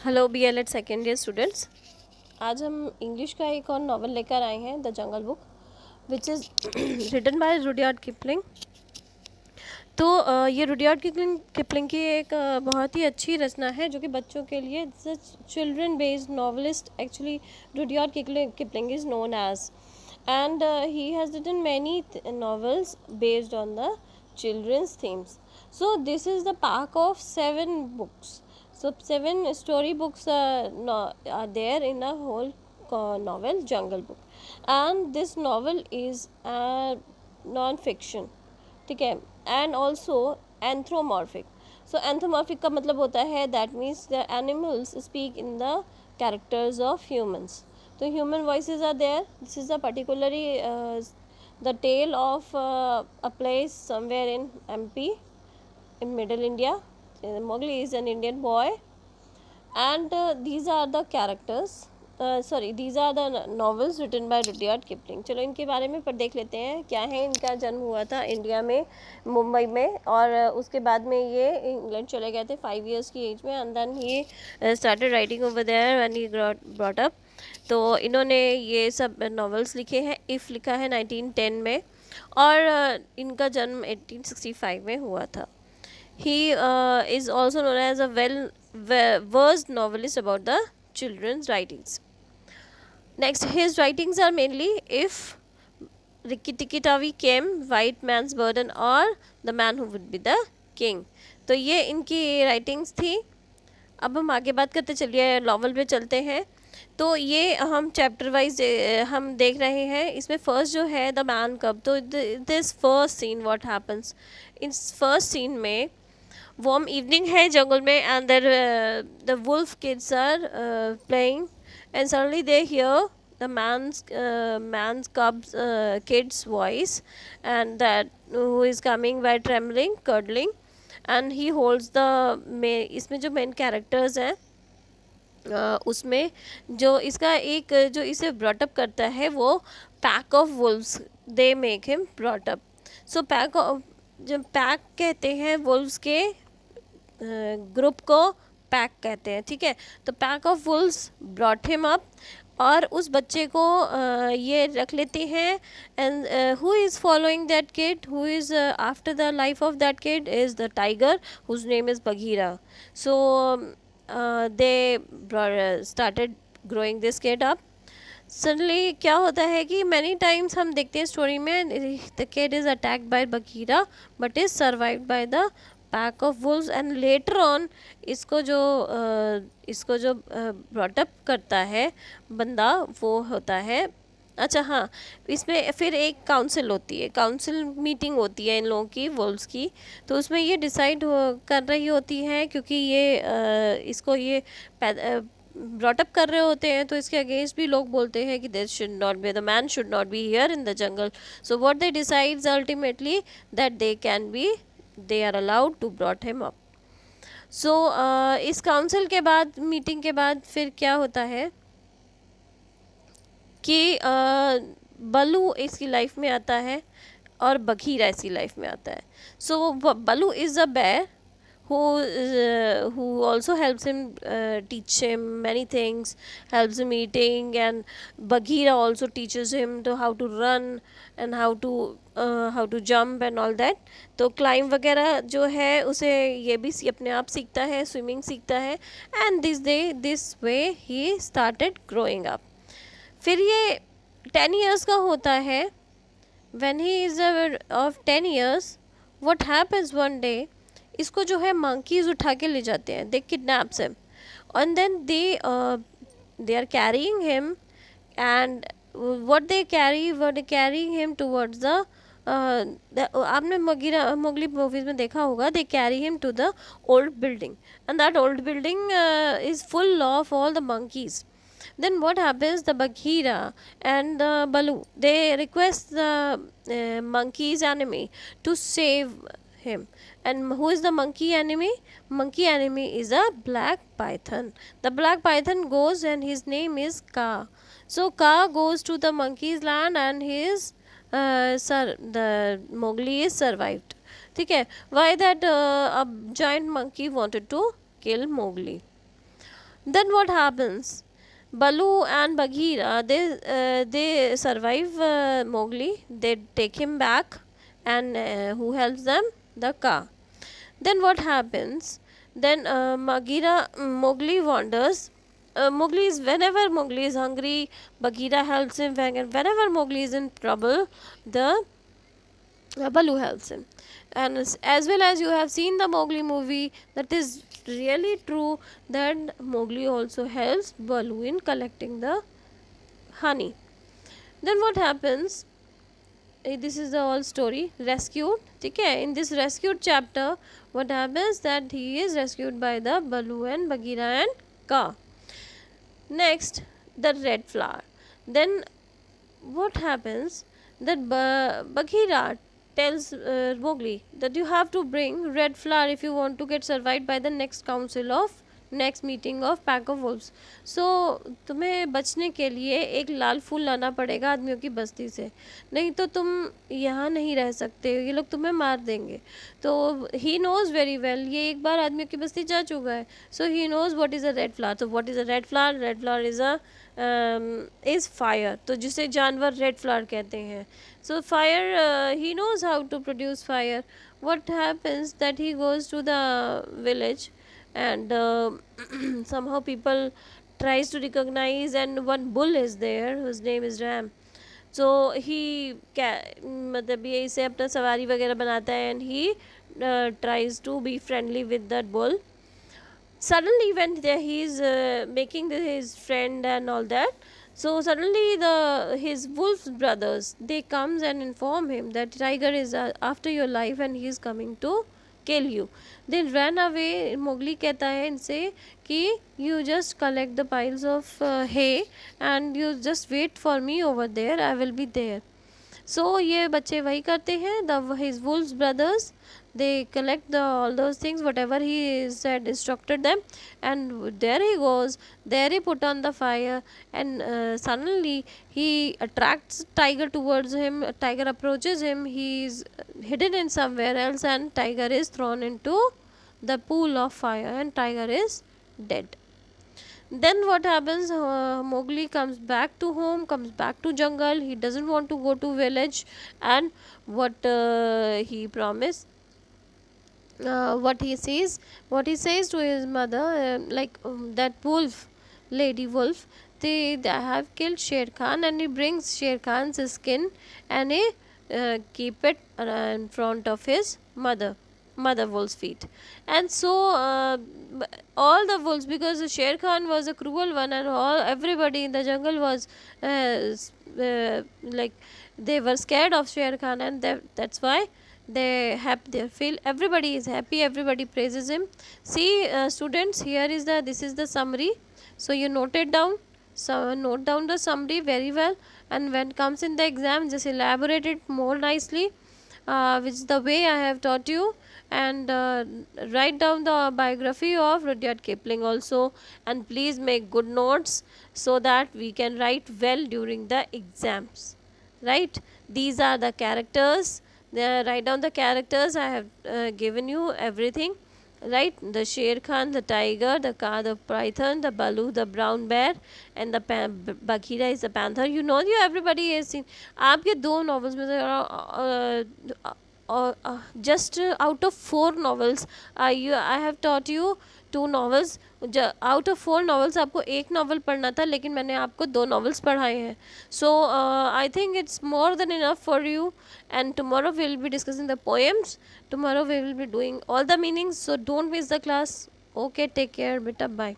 Hello BLED second year students. आज हम English का एक और नावल लेकर आए हैं, the jungle book, which is written by Rudyard Kipling. तो ये रुडयार्ड किपलिंग की एक बहुत ही अच्छी रचना है जो कि बच्चों के लिए children based novelist. Actually Rudyard Kipling is known as, and he has written many novels based on the children's themes. So this is the pack of 7 books. So 7 story books are there in a whole novel Jungle Book, and this novel is non-fiction, ठीक है, and also एंथ्रोमॉर्फिक। सो एंथ्रोमॉर्फिक का मतलब होता है that means the animals speak in the characters of humans. तो human voices are there. This is a particularly the tale of a place somewhere in MP, in middle India. Mowgli is an Indian boy, and these are the characters, these are the novels written by Rudyard Kipling. चलो इनके बारे में पर देख लेते हैं क्या है। इनका जन्म हुआ था इंडिया में, मुंबई में, और उसके बाद में ये इंग्लैंड चले गए थे 5 years की एज में, and then he started writing over there when he brought up. तो इन्होंने ये सब नॉवेल्स लिखे हैं। इफ़ लिखा है 1910 में, और इनका जन्म 1865 में हुआ था। He is also known as a versed novelist about the children's writings. Next, his writings are mainly If, Rikki Tikki Tavi Came, White Man's Burden, और The Man Who Would Be the King. तो ये इनकी writings थी। अब हम आगे बात करते चलिए, नॉवल पे चलते हैं। तो ये हम चैप्टर वाइज हम देख रहे हैं। इसमें फर्स्ट जो है द मैन कब। तो this first scene what happens, इस फर्स्ट सीन में warm evening है जंगल में, and the wolf kids are playing, and suddenly they hear the man's cub's kid's voice, and that who is coming by trembling, cuddling, and he holds the इसमें जो main characters हैं उसमें जो इसका एक जो इसे ब्रॉटअप करता है वो pack of Wolves, they make him brought up. So pack of, जब पैक कहते हैं वुल्व्स के ग्रुप को पैक कहते हैं, ठीक है। तो pack of wolves brought him up, और उस बच्चे को ये रख लेते हैं। And who is following that kid, who is after the life of that kid is the tiger whose name is Bagheera. So they started growing this kid up. Suddenly क्या होता है कि मैनी टाइम्स हम देखते हैं स्टोरी में, the kid is attacked by Bagheera but is survived by the pack of Wolves, and later on इसको जो ब्रॉटअप करता है बंदा वो होता है। अच्छा हाँ, इसमें फिर एक काउंसिल होती है, काउंसिल मीटिंग होती है इन लोगों की, वुल्व्स की। तो उसमें ये डिसाइड कर रही होती है, क्योंकि ये इसको ये ब्रॉटअप कर रहे होते हैं, तो इसके अगेंस्ट भी लोग बोलते हैं कि this should not be, the man should not be here in the jungle. So what they decides ultimately that they are allowed to brought him up. So इस काउंसिल के बाद, मीटिंग के बाद फिर क्या होता है कि बलू इसकी लाइफ में आता है और बघीरा इसकी लाइफ में आता है। So Baloo is a bear who also helps him, teach him many things, helps him eating, and Bagheera also teaches him to how to run and how to jump and all that. तो climb वगैरह जो है उसे ये भी अपने आप सीखता है, स्विमिंग सीखता है, and this way he started growing up. फिर ये 10 years का होता है। when he is of 10 years, what happens one day, इसको जो है मंकीज उठा के ले जाते हैं, दे kidnaps him, and then they are carrying him, and what they carrying him towards the आपने मोगली मूवीज में देखा होगा, they carry him to the old building, and that old building is full of all the monkeys. Then what happens, the Bagheera and the Balu, they request the monkey's enemy to save him. And who is the monkey enemy? Monkey enemy is a black python. The black python goes, and his name is Ka. So Ka goes to the monkey's land, and his the Mowgli is survived. ठीक है, why that a giant monkey wanted to kill Mowgli. Then what happens? Balu and Bagheera, they survive Mowgli. They take him back, and who helps them? The Kaa. Then what happens? Then Mowgli wanders. Mowgli is whenever Mowgli is hungry, Bagheera helps him. Whenever Mowgli is in trouble, the Balu helps him. And as well as you have seen the Mowgli movie, that is really true that Mowgli also helps Balu in collecting the honey. Then what happens? This is the whole story. Rescued. Okay, in this rescued chapter, what happens that he is rescued by the Balu and Bagheera and Kaa. Next, the red flower. Then what happens that Bagheera tells Mowgli that you have to bring red flower if you want to get survived by the next meeting of pack of wolves. So तुम्हें बचने के लिए एक लाल फूल लाना पड़ेगा आदमियों की बस्ती से, नहीं तो तुम यहाँ नहीं रह सकते, ये लोग तुम्हें मार देंगे. तो ही नोज वेरी वेल, ये एक बार आदमियों की बस्ती जा चुका है. So he knows what is a red flower. तो what is a red flower? Red flower is fire. तो जिसे जानवर रेड फ्लावर कहते हैं. So fire, he knows how to produce fire. What happens that he goes to the village, and somehow people tries to recognize, and one bull is there whose name is Ram. So he मतलब ये इसे अपना सवारी वगैरह बनाता है, and he tries to be friendly with that bull. Suddenly when he is making his friend and all that, so suddenly his wolf brothers, they comes and inform him that tiger is after your life and he is coming to kill you. They ran away. Mowgli कहता है इनसे कि you just collect the piles of hay and you just wait for me over there, I will be there. So ये बच्चे वही करते हैं. His wolves brothers, they collect all those things whatever he said, instructed them, and there he goes. There he put on the fire, and suddenly he attracts tiger towards him. Tiger approaches him. He is hidden in somewhere else, and tiger is thrown into the pool of fire, and tiger is dead. Then what happens? Mowgli comes back to home, comes back to jungle. He doesn't want to go to village, and what he promised, what he says to his mother, that wolf, lady wolf, they have killed Sher Khan, and he brings Sher Khan's skin, and he keep it in front of his mother wolf's feet. And so all the wolves, because Sher Khan was a cruel one, and everybody in the jungle was like they were scared of Sher Khan, and that's why they feel everybody is happy, everybody praises him. See, students, this is the summary. So you note it down. So note down the summary very well, and when it comes in the exam, just elaborate it more nicely, which is the way I have taught you. And write down the biography of Rudyard Kipling also, and please make good notes so that we can write well during the exams. Right? These are the characters. Write down the characters. I have given you everything. Right? The Sher Khan, the tiger, the Kaa, the python, the Balu, the brown bear, and the Bagheera is the panther. You know, everybody has seen. आपके दो novels में just out of 4 novels, I have taught you 2 novels. Out of 4 novels आपको एक novel पढ़ना था, लेकिन मैंने आपको 2 novels पढ़ाए हैं. So I think it's more than enough for you, and tomorrow we will be discussing the poems. Tomorrow we will be doing all the meanings, so don't miss the class. Okay, take care, beta, bye.